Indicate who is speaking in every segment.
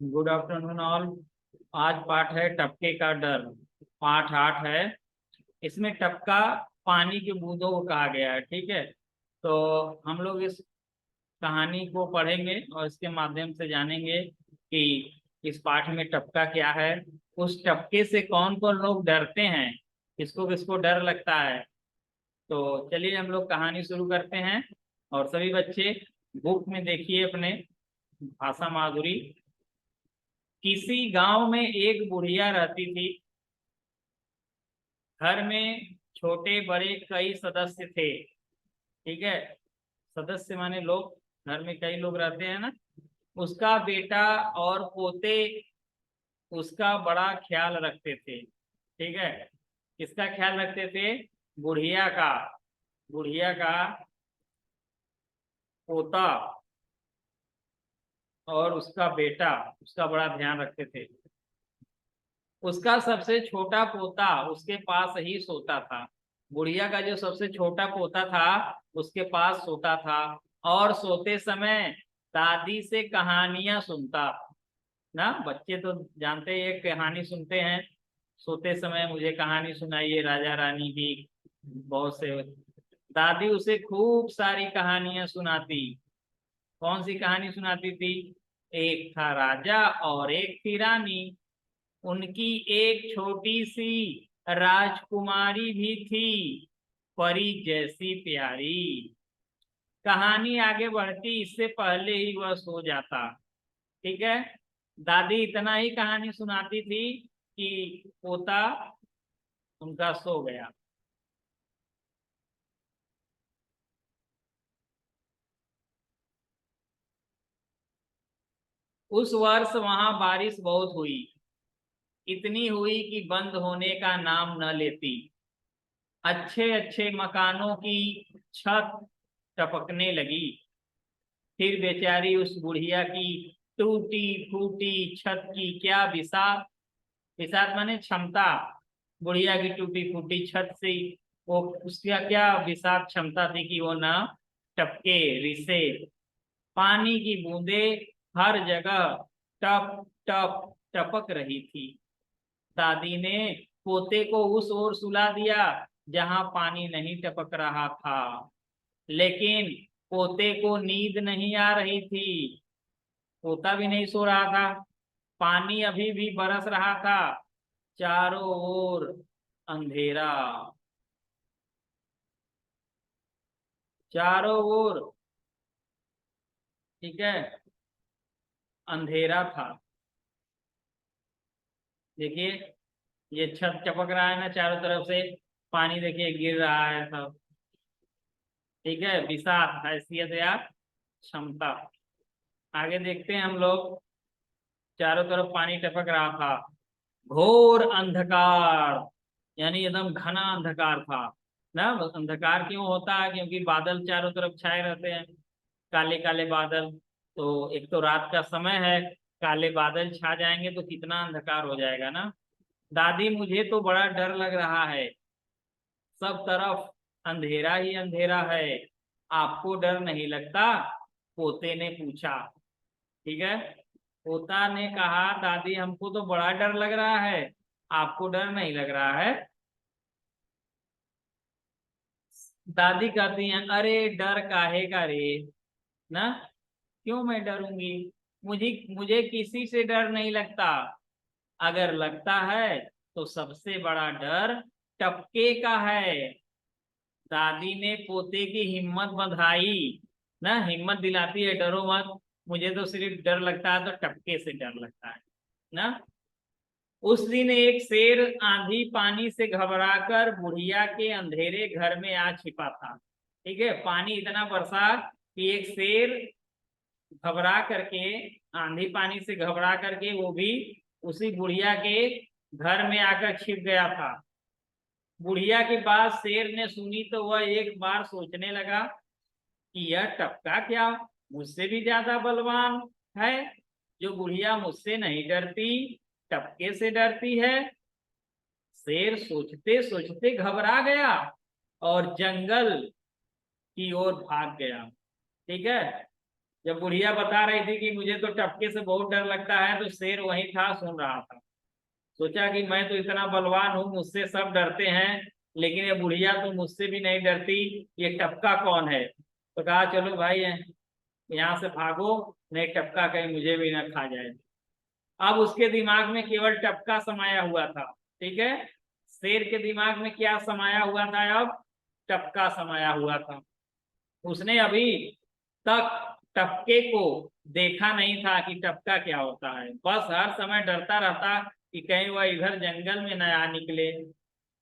Speaker 1: Good afternoon all. आज पाठ है टपके का डर। पाठ 8 है। इसमें टपका पानी की बूंदों को कहा गया है। ठीक है, तो हम लोग इस कहानी को पढ़ेंगे और इसके माध्यम से जानेंगे कि इस पाठ में टपका क्या है, उस टपके से कौन कौन लोग डरते हैं, किसको किसको डर लगता है। तो चलिए हम लोग कहानी शुरू करते हैं। और सभी बच्चे बुक में देखिए अपने भाषा माधुरी। किसी गांव में एक बुढ़िया रहती थी। घर में छोटे बड़े कई सदस्य थे। ठीक है, सदस्य माने लोग, घर में कई लोग रहते हैं ना। उसका बेटा और पोते उसका बड़ा ख्याल रखते थे। ठीक है, किसका ख्याल रखते थे? बुढ़िया का। बुढ़िया का पोता और उसका बेटा उसका बड़ा ध्यान रखते थे। उसका सबसे छोटा पोता उसके पास ही सोता था। बुढ़िया का जो सबसे छोटा पोता था उसके पास सोता था और सोते समय दादी से कहानियां सुनता ना। बच्चे तो जानते हैं, एक कहानी सुनते हैं सोते समय, मुझे कहानी सुनाइए राजा रानी की। बहुत से दादी उसे खूब सारी कहानियां सुनाती। कौन सी कहानी सुनाती थी? एक था राजा और एक थी रानी। उनकी एक छोटी सी राजकुमारी भी थी, परी जैसी प्यारी। कहानी आगे बढ़ती इससे पहले ही वह सो जाता। ठीक है, दादी इतना ही कहानी सुनाती थी कि पोता उनका सो गया। उस वर्ष वहां बारिश बहुत हुई। इतनी हुई कि बंद होने का नाम न लेती। अच्छे अच्छे मकानों की छत टपकने लगी। फिर बेचारी उस बुढ़िया की टूटी फूटी छत की क्या बिसात। बिसात माने क्षमता। बुढ़िया की टूटी फूटी छत से वो उसका क्या बिसात क्षमता थी कि वो ना टपके, रिसे। पानी की बूंदे हर जगह टप टप टपक रही थी। दादी ने पोते को उस ओर सुला दिया जहां पानी नहीं टपक रहा था। लेकिन पोते को नींद नहीं आ रही थी। पोता भी नहीं सो रहा था। पानी अभी भी बरस रहा था। चारों ओर अंधेरा। चारों ओर, ठीक है, अंधेरा था। देखिए, ये छत चपक रहा है ना चारों तरफ से। पानी देखिए गिर रहा है सब। ठीक है, बिसात हैसियत या क्षमता। आगे देखते हैं हम लोग। चारों तरफ पानी टपक रहा था। घोर अंधकार, यानी एकदम घना अंधकार था ना। अंधकार क्यों होता है? क्योंकि बादल चारों तरफ छाए रहते हैं, काले काले बादल। तो एक तो रात का समय है, काले बादल छा जाएंगे तो कितना अंधकार हो जाएगा ना। दादी मुझे तो बड़ा डर लग रहा है, सब तरफ अंधेरा ही अंधेरा है। आपको डर नहीं लगता? पोते ने पूछा। ठीक है, पोता ने कहा दादी हमको तो बड़ा डर लग रहा है, आपको डर नहीं लग रहा है? दादी कहती हैं अरे डर काहे का रे ना। क्यों मैं डरूंगी? मुझे मुझे किसी से डर नहीं लगता। अगर लगता है तो सबसे बड़ा डर टपके का है। दादी ने पोते की हिम्मत बंधाई ना, हिम्मत दिलाती है डरो मत। मुझे तो सिर्फ डर लगता है तो टपके से डर लगता है ना। उस दिन एक शेर आंधी पानी से घबराकर बुढ़िया के अंधेरे घर में आ छिपा था। ठीक है, पानी इतना बरसा कि एक शेर घबरा करके, आंधी पानी से घबरा करके वो भी उसी बुढ़िया के घर में आकर छिप गया था। बुढ़िया की बात शेर ने सुनी तो वह एक बार सोचने लगा कि यह टपका क्या मुझसे भी ज्यादा बलवान है? जो बुढ़िया मुझसे नहीं डरती, टपके से डरती है। शेर सोचते सोचते घबरा गया और जंगल की ओर भाग गया। ठीक है, जब बुढ़िया बता रही थी कि मुझे तो टपके से बहुत डर लगता है, तो शेर वहीं था, सुन रहा था। सोचा कि मैं तो इतना बलवान हूँ, मुझसे सब डरते हैं, लेकिन ये बुढ़िया तो मुझसे भी नहीं डरती, ये टपका कौन है? तो कहा चलो भाई यहाँ से भागो, नहीं टपका कहीं मुझे भी ना खा जाए। अब उसके दिमाग में केवल टपका समाया हुआ था। ठीक है, शेर के दिमाग में क्या समाया हुआ था? अब टपका समाया हुआ था। उसने अभी तक टपके को देखा नहीं था कि टपका क्या होता है, बस हर समय डरता रहता कि कहीं वह इधर जंगल में न आ निकले।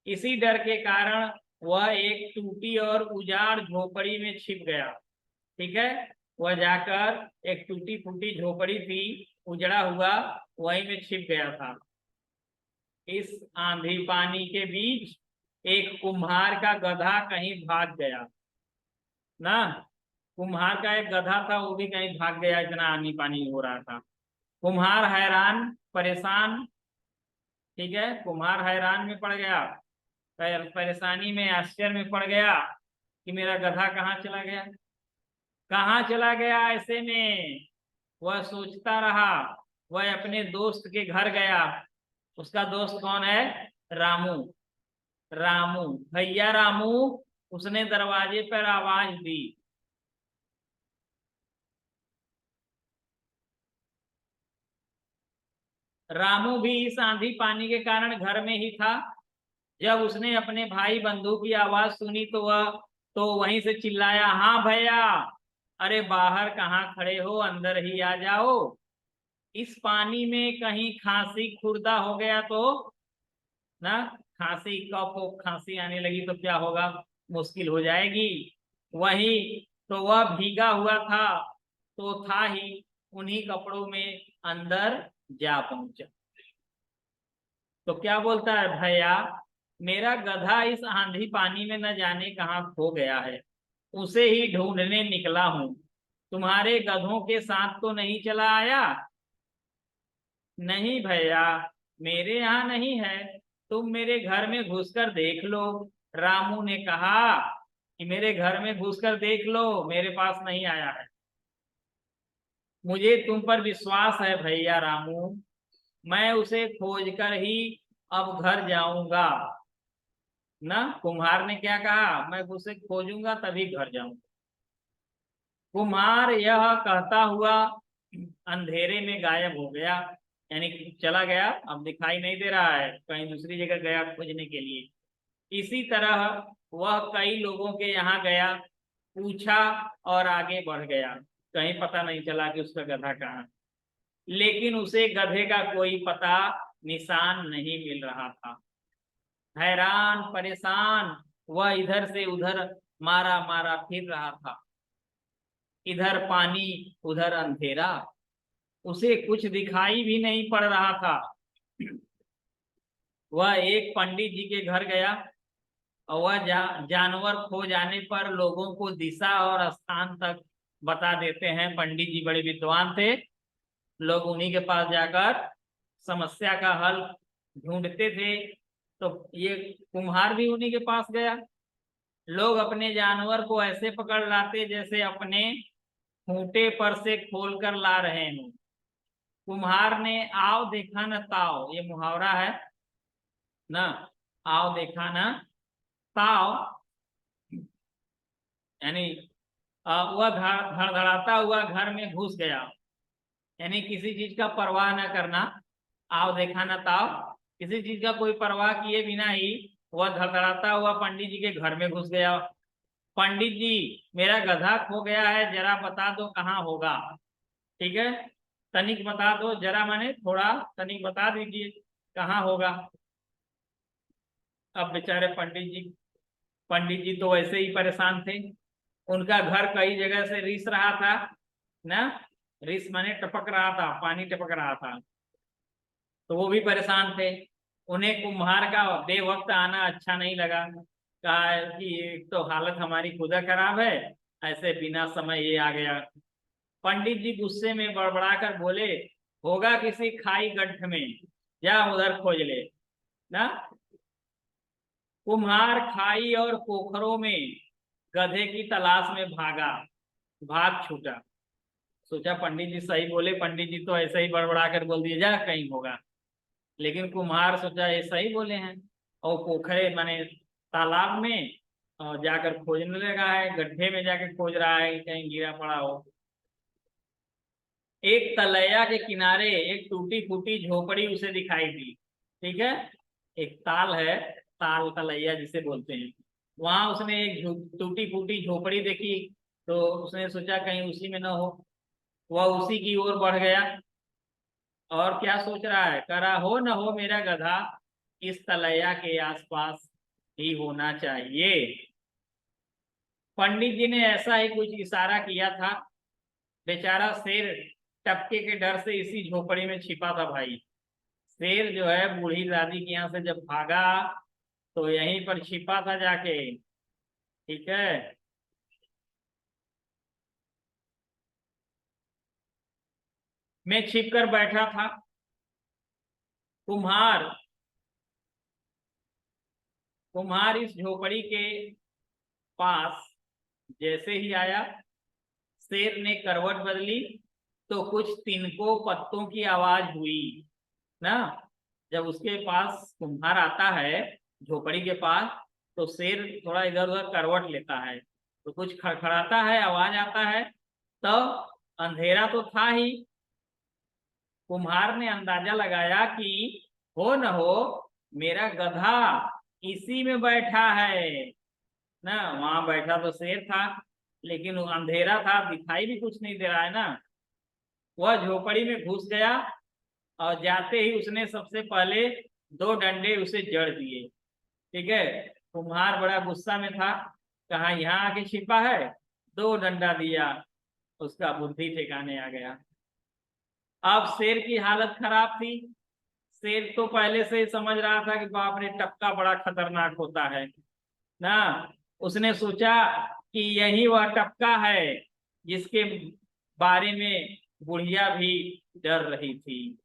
Speaker 1: इसी डर के कारण वह एक टूटी और उजाड़ झोपड़ी में छिप गया। ठीक है, वह जाकर एक टूटी फूटी झोपड़ी थी, उजड़ा हुआ, वहीं में छिप गया था। इस आंधी पानी के बीच एक कुम्हार का गधा कहीं भाग गया ना। कुम्हार का एक गधा था, वो भी कहीं भाग गया, इतना आंधी पानी हो रहा था। कुम्हार हैरान परेशान। ठीक है, कुम्हार हैरान में पड़ गया, परेशानी में, आश्चर्य में पड़ गया कि मेरा गधा कहाँ चला गया, कहाँ चला गया। ऐसे में वह सोचता रहा। वह अपने दोस्त के घर गया। उसका दोस्त कौन है? रामू। रामू, भैया रामू। उसने दरवाजे पर आवाज दी। रामू भी इस आंधी पानी के कारण घर में ही था। जब उसने अपने भाई बंधु की आवाज सुनी तो वहीं से चिल्लाया, हाँ भैया, अरे बाहर कहाँ खड़े हो, अंदर ही आ जाओ। इस पानी में कहीं खांसी खुर्दा हो गया तो ना, खांसी कफ खांसी आने लगी तो क्या होगा, मुश्किल हो जाएगी। वही तो वह भीगा हुआ था, तो था ही उन्हीं कपड़ों में अंदर जा पहुंचा। तो क्या बोलता है, भैया मेरा गधा इस आंधी पानी में न जाने कहाँ खो गया है, उसे ही ढूंढने निकला हूं। तुम्हारे गधों के साथ तो नहीं चला आया? नहीं भैया, मेरे यहाँ नहीं है, तुम मेरे घर में घुसकर देख लो। रामू ने कहा कि मेरे घर में घुसकर देख लो, मेरे पास नहीं आया है। मुझे तुम पर विश्वास है भैया रामू, मैं उसे खोज कर ही अब घर जाऊंगा। ना, कुम्हार ने क्या कहा, मैं उसे खोजूंगा तभी घर जाऊंगा। कुम्हार यह कहता हुआ अंधेरे में गायब हो गया, यानी कि चला गया, अब दिखाई नहीं दे रहा है, कहीं दूसरी जगह गया खोजने के लिए। इसी तरह वह कई लोगों के यहाँ गया, पूछा और आगे बढ़ गया, कहीं पता नहीं चला कि उसका गधा कहाँ है। लेकिन उसे गधे का कोई पता निशान नहीं मिल रहा था। हैरान परेशान वह इधर से उधर मारा मारा फिर रहा था। इधर पानी, उधर अंधेरा, उसे कुछ दिखाई भी नहीं पड़ रहा था। वह एक पंडित जी के घर गया, और वह जानवर खो जाने पर लोगों को दिशा और स्थान तक बता देते हैं। पंडित जी बड़े विद्वान थे, लोग उन्हीं के पास जाकर समस्या का हल ढूंढते थे। तो ये कुम्हार भी उन्हीं के पास गया। लोग अपने जानवर को ऐसे पकड़ लाते जैसे अपने खूंटे पर से खोल कर ला रहे हों। कुम्हार ने आओ देखा न ताओ, ये मुहावरा है ना, आओ देखा न ताओ, यानी वह धड़धड़ाता हुआ घर में घुस गया, यानी किसी चीज का परवाह न करना। आओ देखा न ताओ, किसी चीज का कोई परवाह किए बिना ही वह धड़धड़ाता हुआ पंडित जी के घर में घुस गया। पंडित जी, मेरा गधा खो गया है, जरा बता दो कहाँ होगा। ठीक है, तनिक बता दो, जरा माने थोड़ा तनिक बता दीजिए कहाँ होगा। अब बेचारे पंडित जी तो वैसे ही परेशान थे। उनका घर कई जगह से रिस रहा था ना, रिस माने टपक रहा था, पानी टपक रहा था, तो वो भी परेशान थे। उन्हें कुम्हार का बेवक्त आना अच्छा नहीं लगा। कहा कि एक तो हालत हमारी खुदा खराब है, ऐसे बिना समय ये आ गया। पंडित जी गुस्से में बड़बड़ाकर बोले, होगा किसी खाई गड्ढ में, जा उधर खोज ले। ना, कुम्हार खाई और पोखरों में गधे की तलाश में भागा, भाग छूटा। सोचा पंडित जी सही बोले, पंडित जी तो ऐसे ही बड़बड़ा कर बोल दिए जा कहीं होगा। लेकिन कुम्हार सोचा ये सही बोले हैं, और पोखरे माने तालाब में जाकर खोजने लगा है, गड्ढे में जाकर खोज रहा है कि कहीं गिरा पड़ा हो। एक तलैया के किनारे एक टूटी फूटी झोपड़ी उसे दिखाई दी। ठीक है, एक ताल है, ताल तलैया जिसे बोलते हैं, वहां उसने एक टूटी फूटी झोपड़ी देखी। तो उसने सोचा कहीं उसी में न हो। वह उसी की ओर बढ़ गया, और क्या सोच रहा है, करा हो न हो मेरा गधा इस तलैया के आसपास ही होना चाहिए। पंडित जी ने ऐसा ही कुछ इशारा किया था। बेचारा शेर टपके के डर से इसी झोपड़ी में छिपा था भाई। शेर जो है बूढ़ी दादी के यहाँ से जब भागा तो यहीं पर छिपा था जाके। ठीक है, मैं छिप कर बैठा था। कुम्हार कुम्हार इस झोपड़ी के पास जैसे ही आया, शेर ने करवट बदली तो कुछ तिनकों पत्तों की आवाज हुई ना। जब उसके पास कुम्हार आता है झोपड़ी के पास, तो शेर थोड़ा इधर उधर करवट लेता है, तो कुछ खड़खड़ाता है, आवाज आता है। तब अंधेरा तो था ही, कुम्हार ने अंदाजा लगाया कि हो न हो मेरा गधा इसी में बैठा है ना। वहां बैठा तो शेर था, लेकिन वो अंधेरा था, दिखाई भी कुछ नहीं दे रहा है ना। वह झोपड़ी में घुस गया, और जाते ही उसने सबसे पहले दो डंडे उसे जड़ दिए। ठीक है, कुम्हार बड़ा गुस्सा में था, कहा यहाँ आके छिपा है, दो डंडा दिया, उसका बुद्धि ठिकाने आ गया। अब शेर की हालत खराब थी। शेर तो पहले से ही समझ रहा था कि बाप रे टपका बड़ा खतरनाक होता है ना। उसने सोचा कि यही वह टपका है जिसके बारे में बुढ़िया भी डर रही थी।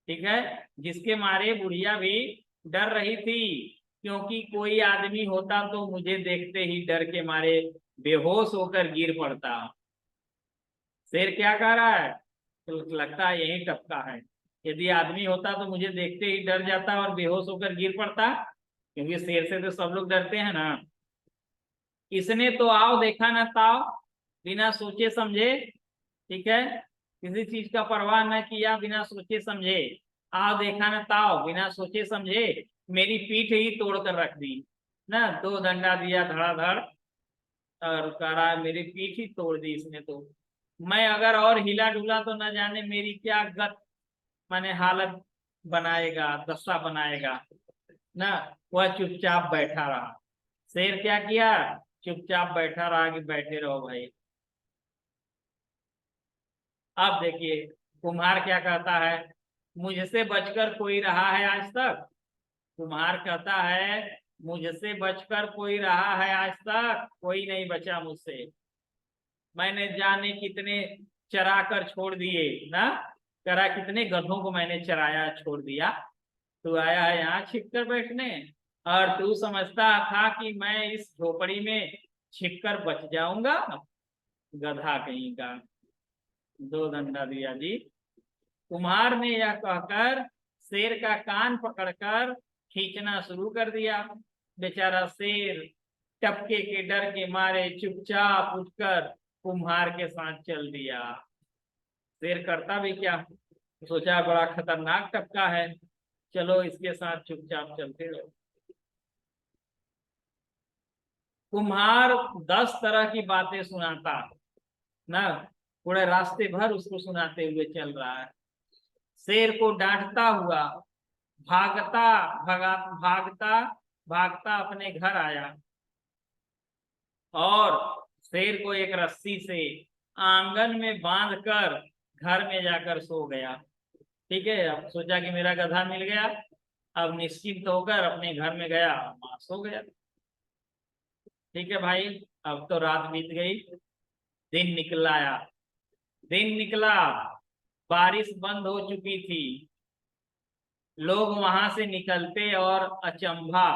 Speaker 1: ठीक है, जिसके मारे बुढ़िया भी डर रही थी, क्योंकि कोई आदमी होता तो मुझे देखते ही डर के मारे बेहोश होकर गिर पड़ता। शेर क्या कह रहा है, तो लगता है यही टपका है। यदि आदमी होता तो मुझे देखते ही डर जाता और बेहोश होकर गिर पड़ता, क्योंकि शेर से तो सब लोग डरते हैं ना। इसने तो आओ देखा ना ताओ, बिना सोचे समझे। ठीक है, किसी चीज का परवाह न किया, बिना सोचे समझे। आओ देखा ना ताओ, बिना सोचे समझे मेरी पीठ ही तोड़ कर रख दी ना। दो डंडा दिया धड़ाधड़, और कह रहा है मेरी पीठ ही तोड़ दी इसने तो। मैं अगर और हिला डुला तो न जाने मेरी क्या गत माने हालत बनाएगा, दशा बनाएगा ना। वह चुपचाप बैठा रहा। शेर क्या किया, चुपचाप बैठा रहा कि बैठे रहो भाई। अब देखिए कुम्हार क्या कहता है, मुझसे बचकर कोई रहा है आज तक। कुम्हार कहता है मुझसे बचकर कोई रहा है आज तक, कोई नहीं बचा मुझसे। मैंने जाने कितने चरा कर छोड़ दिए ना, करा कितने गधों को मैंने चराया छोड़ दिया। तू आया है यहाँ छिप कर बैठने, और तू समझता था कि मैं इस झोपड़ी में छिप कर बच जाऊंगा। गधा कहीं का, दो डंडा दिया जी। कुम्हार ने यह कहकर शेर का कान पकड़कर खींचना शुरू कर दिया। बेचारा शेर टपके के डर के मारे चुपचाप उठकर कुम्हार के साथ चल दिया। शेर करता भी क्या, सोचा बड़ा खतरनाक टपका है, चलो इसके साथ चुपचाप चलते रहो। कुम्हार 10 तरह की बातें सुनाता ना, पूरे रास्ते भर उसको सुनाते हुए चल रहा है। शेर को डांटता हुआ भागता भागता भागता अपने घर आया, और शेर को एक रस्सी से आंगन में बांध कर घर में जाकर सो गया। ठीक है, अब सोचा कि मेरा गधा मिल गया, अब निश्चिंत होकर अपने घर में गया, वहां सो गया। ठीक है भाई, अब तो रात बीत गई, दिन निकल आया। दिन निकला, बारिश बंद हो चुकी थी। लोग वहां से निकलते और अचंभा,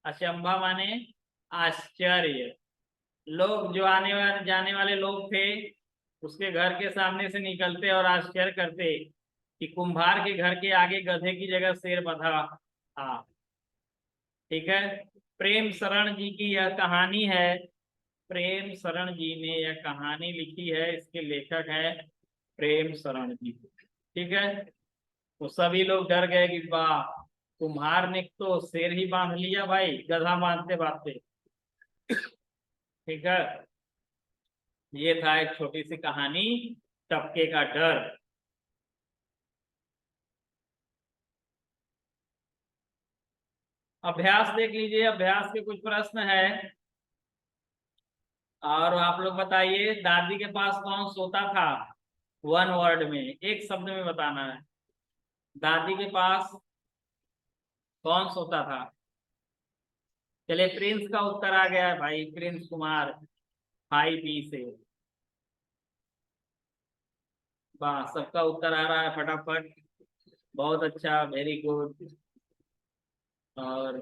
Speaker 1: अचंभा माने आश्चर्य, लोग जो आने वाले जाने वाले लोग थे उसके घर के सामने से निकलते और आश्चर्य करते कि कुम्हार के घर के आगे गधे की जगह शेर बंधा। हाँ, ठीक है। प्रेम शरण जी की यह कहानी है। प्रेम शरण जी ने यह कहानी लिखी है, इसके लेखक हैं प्रेम शरण जी। ठीक है। तो सभी लोग डर गए कि वाह, कुम्हार ने तो शेर ही बांध लिया भाई, गधा बांधते बांधते। ठीक है। ये था एक छोटी सी कहानी, टपके का डर। अभ्यास देख लीजिए, अभ्यास के कुछ प्रश्न है और आप लोग बताइए, दादी के पास कौन सोता था? वन वर्ड में, एक शब्द में बताना है। दादी के पास कौन सोता था? चलिए, प्रिंस का उत्तर आ गया है भाई, प्रिंस कुमार, 5B से। वाह, सबका उत्तर आ रहा है फटाफट। बहुत अच्छा, वेरी गुड। और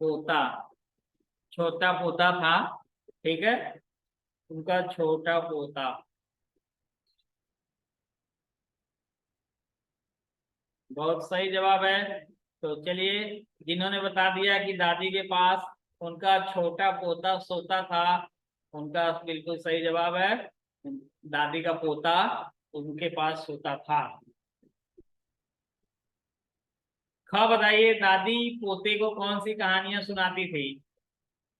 Speaker 1: पोता, छोटा पोता था। ठीक है, उनका छोटा पोता। बहुत सही जवाब है। तो चलिए, जिन्होंने बता दिया कि दादी के पास उनका छोटा पोता सोता था, उनका बिल्कुल सही जवाब है, दादी का पोता उनके पास सोता था। ख बताइए, दादी पोते को कौन सी कहानियां सुनाती थी?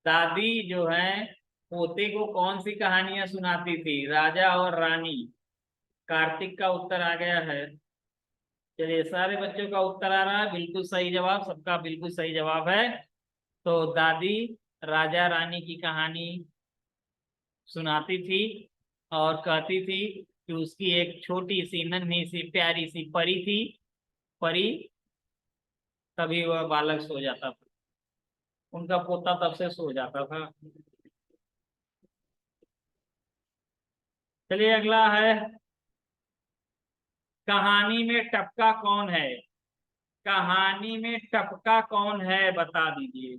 Speaker 1: दादी जो है, पोते को कौन सी कहानियां सुनाती थी? राजा और रानी। कार्तिक का उत्तर आ गया है। चलिए, सारे बच्चों का उत्तर आ रहा है, बिल्कुल सही जवाब, सबका बिल्कुल सही जवाब है। तो दादी राजा रानी की कहानी सुनाती थी और कहती थी कि उसकी एक छोटी सी नन्ही सी प्यारी सी परी थी। परी, तभी वह बालक सो जाता था, उनका पोता तब से सो जाता था। चलिए, अगला है, कहानी में टपका कौन है? कहानी में टपका कौन है, बता दीजिए।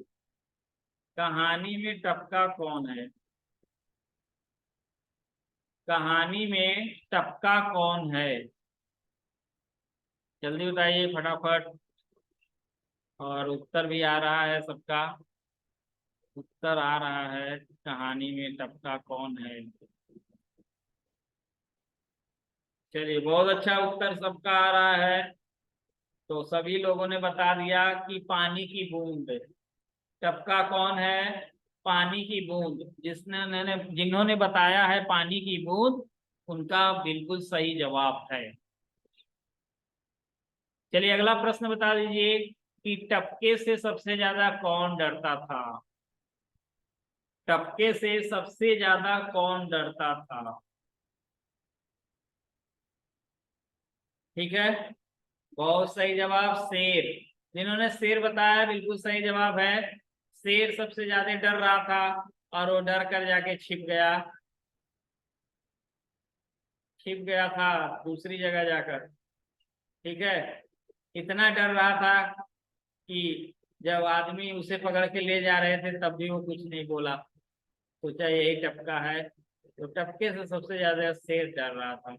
Speaker 1: कहानी में टपका कौन है? कहानी में टपका कौन है? जल्दी बताइए फटाफट। और उत्तर भी आ रहा है सबका, उत्तर आ रहा है, कहानी में टपका कौन है। चलिए, बहुत अच्छा उत्तर सबका आ रहा है। तो सभी लोगों ने बता दिया कि पानी की बूंद। टपका कौन है? पानी की बूंद। जिन्होंने बताया है पानी की बूंद, उनका बिल्कुल सही जवाब है। चलिए, अगला प्रश्न बता दीजिए कि टपके से सबसे ज्यादा कौन डरता था? टपके से सबसे ज्यादा कौन डरता था? ठीक है, बहुत सही जवाब, शेर। जिन्होंने शेर बताया, बिल्कुल सही जवाब है। शेर सबसे ज्यादा डर रहा था और वो डर कर जाके छिप गया। छिप गया था दूसरी जगह जाकर। ठीक है, इतना डर रहा था कि जब आदमी उसे पकड़ के ले जा रहे थे तब भी वो कुछ नहीं बोला। सोचा यही टपका है, तो टपके से सबसे ज्यादा शेर डर रहा था।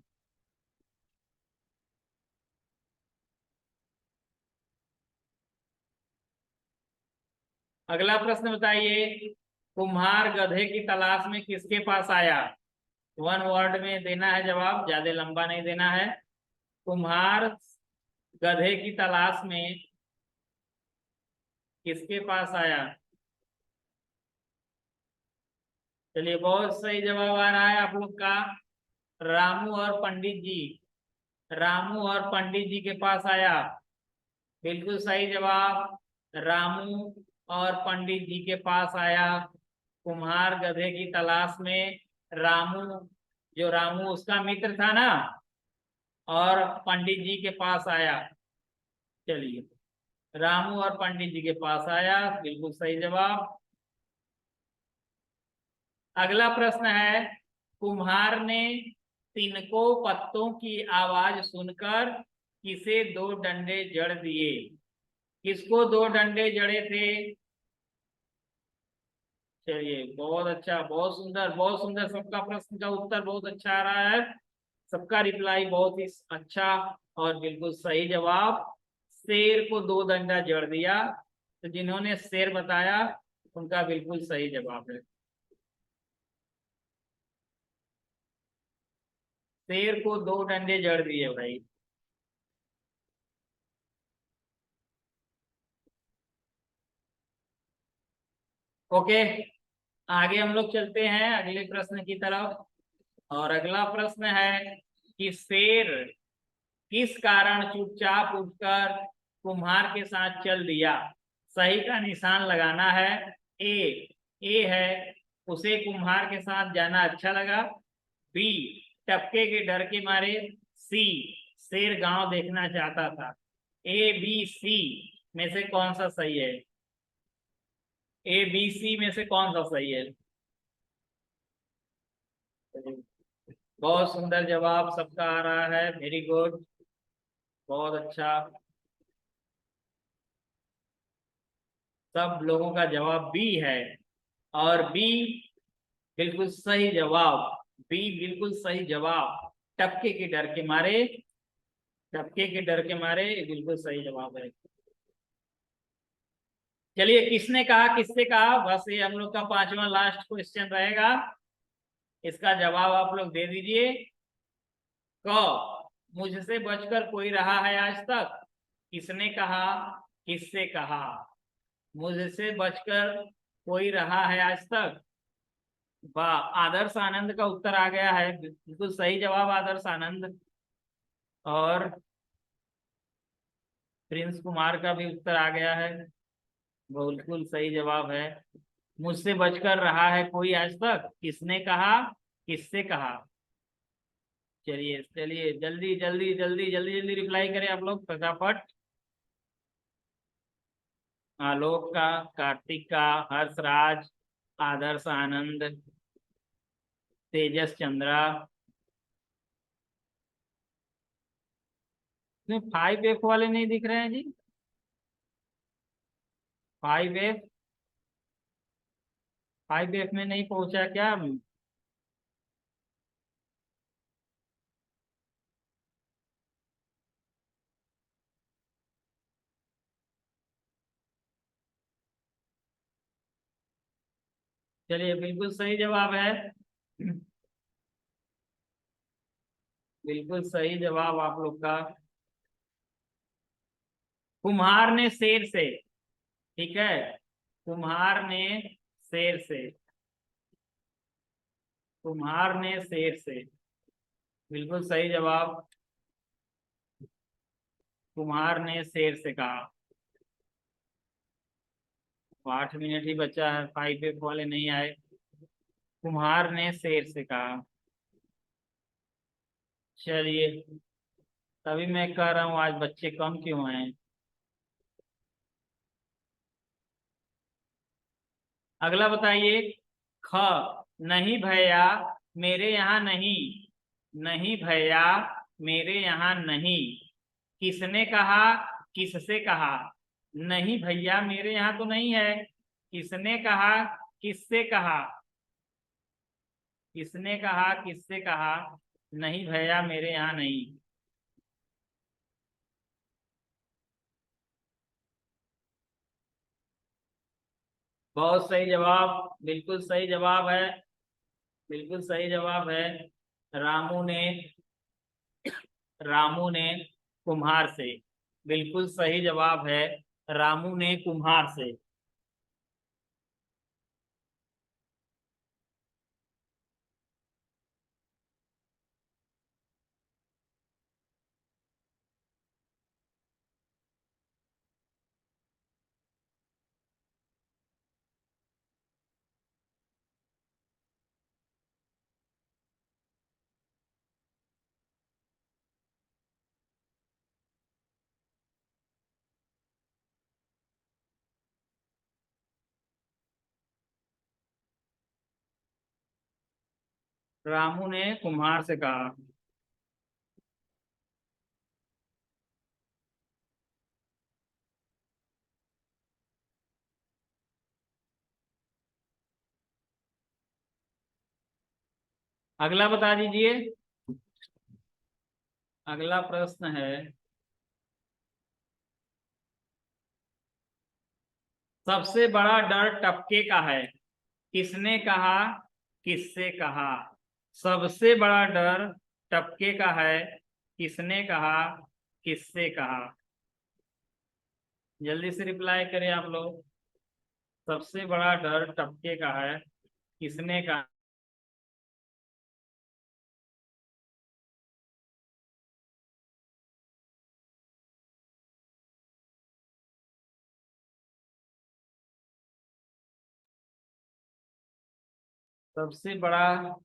Speaker 1: अगला प्रश्न बताइए, कुम्हार गधे की तलाश में किसके पास आया? वन वर्ड में देना है जवाब, ज्यादा लंबा नहीं देना है। कुम्हार गधे की तलाश में किसके पास आया? चलिए, बहुत सही जवाब आ रहा है आप लोग का, रामू और पंडित जी। रामू और पंडित जी के पास आया, बिल्कुल सही जवाब। रामू और पंडित जी के पास आया, कुम्हार गधे की तलाश में। रामू, जो रामू उसका मित्र था ना, और पंडित जी के पास आया। चलिए, रामू और पंडित जी के पास आया, बिल्कुल सही जवाब। अगला प्रश्न है, कुम्हार ने तिनको पत्तों की आवाज सुनकर किसे दो डंडे जड़ दिए? किसको दो डंडे जड़े थे? चलिए बहुत अच्छा, बहुत सुंदर, बहुत सुंदर। सबका प्रश्न का उत्तर बहुत अच्छा आ रहा है। सबका रिप्लाई बहुत ही अच्छा और बिल्कुल सही जवाब। शेर को दो डंडा जड़ दिया, तो जिन्होंने शेर बताया उनका बिल्कुल सही जवाब है। शेर को दो डंडे जड़ दिए भाई। ओके, आगे हम लोग चलते हैं अगले प्रश्न की तरफ। और अगला प्रश्न है कि शेर किस कारण चुपचाप उठकर कुम्हार के साथ चल दिया। सही का निशान लगाना है। ए ए है उसे कुम्हार के साथ जाना अच्छा लगा। बी टपके के डर के मारे। सी शेर गांव देखना चाहता था। ए बी सी में से कौन सा सही है? ए बी सी में से कौन सा सही है? बहुत सुंदर जवाब सबका आ रहा है, वेरी गुड, बहुत अच्छा। सब लोगों का जवाब बी है। और बी बिल्कुल सही जवाब। बी बिल्कुल सही जवाब। टपके के डर के मारे, टपके के डर के मारे बिल्कुल सही जवाब है। चलिए, किसने कहा किससे कहा, बस ये हम लोग का पांचवा लास्ट क्वेश्चन रहेगा। इसका जवाब आप लोग दे दीजिए। क मुझसे बचकर कोई रहा है आज तक। किसने कहा, किससे कहा? मुझसे बचकर कोई रहा है आज तक। वाह, आदर्श आनंद का उत्तर आ गया है, बिल्कुल सही जवाब आदर्श आनंद। और प्रिंस कुमार का भी उत्तर आ गया है, बिल्कुल सही जवाब है। मुझसे बचकर रहा है कोई आज तक, किसने कहा, किससे कहा? चलिए चलिए, जल्दी जल्दी जल्दी जल्दी जल्दी रिप्लाई करें आप लोग फटाफट। आलोक का, कार्तिक का, हर्षराज, आदर्श आनंद, तेजस चंद्रा। इसमें 5F वाले नहीं दिख रहे हैं जी। 5F, 5F में नहीं पहुंचा क्या? चलिए, बिल्कुल सही जवाब है। बिल्कुल सही जवाब आप लोग का। कुम्हार ने शेर से, ठीक है, कुम्हार ने शेर से, कुम्हार ने शेर से, बिल्कुल सही जवाब। कुम्हार ने शेर से कहा। 8 मिनट ही बचा है, 5F वाले नहीं आए। कुम्हार ने शेर से कहा। चलिए, तभी मैं कह रहा हूँ आज बच्चे कम क्यों हैं। अगला बताइए। ख नहीं भैया मेरे यहाँ नहीं, नहीं भैया मेरे यहाँ नहीं, किसने कहा, किससे कहा? नहीं भैया मेरे यहाँ तो नहीं है, किसने कहा, किससे कहा? किसने कहा, किससे कहा? नहीं भैया मेरे यहाँ नहीं। बहुत सही जवाब, बिल्कुल सही जवाब है, बिल्कुल सही जवाब है। रामू ने, रामू ने कुम्हार से, बिल्कुल सही जवाब है। रामू ने कुम्हार से। रामू ने कुम्हार से कहा। अगला बता दीजिए। अगला प्रश्न है, सबसे बड़ा डर टपके का है, किसने कहा, किससे कहा। सबसे बड़ा डर टपके का है, किसने कहा, किससे कहा। जल्दी से रिप्लाई करें आप लोग। सबसे बड़ा डर टपके का है, किसने कहा। सबसे बड़ा,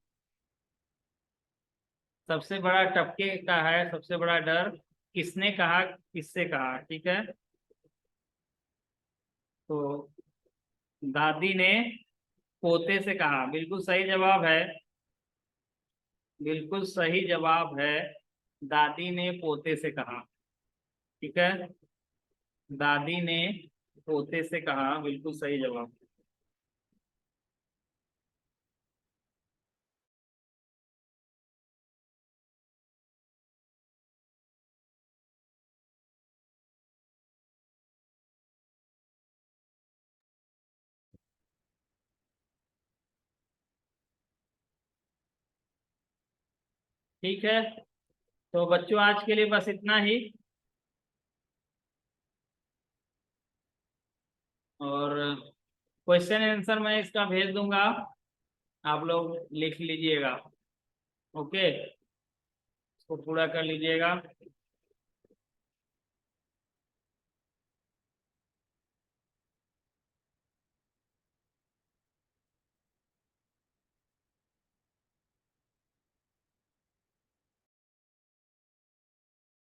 Speaker 1: सबसे बड़ा टपके का है, सबसे बड़ा डर किसने कहा, किससे कहा। ठीक है, तो दादी ने पोते से कहा, बिल्कुल सही जवाब है। बिल्कुल सही जवाब है, दादी ने पोते से कहा। ठीक है, दादी ने पोते से कहा, बिल्कुल सही जवाब। ठीक है, तो बच्चों आज के लिए बस इतना ही। और क्वेश्चन आंसर मैं इसका भेज दूंगा, आप लोग लिख लीजिएगा। ओके, इसको पूरा कर लीजिएगा।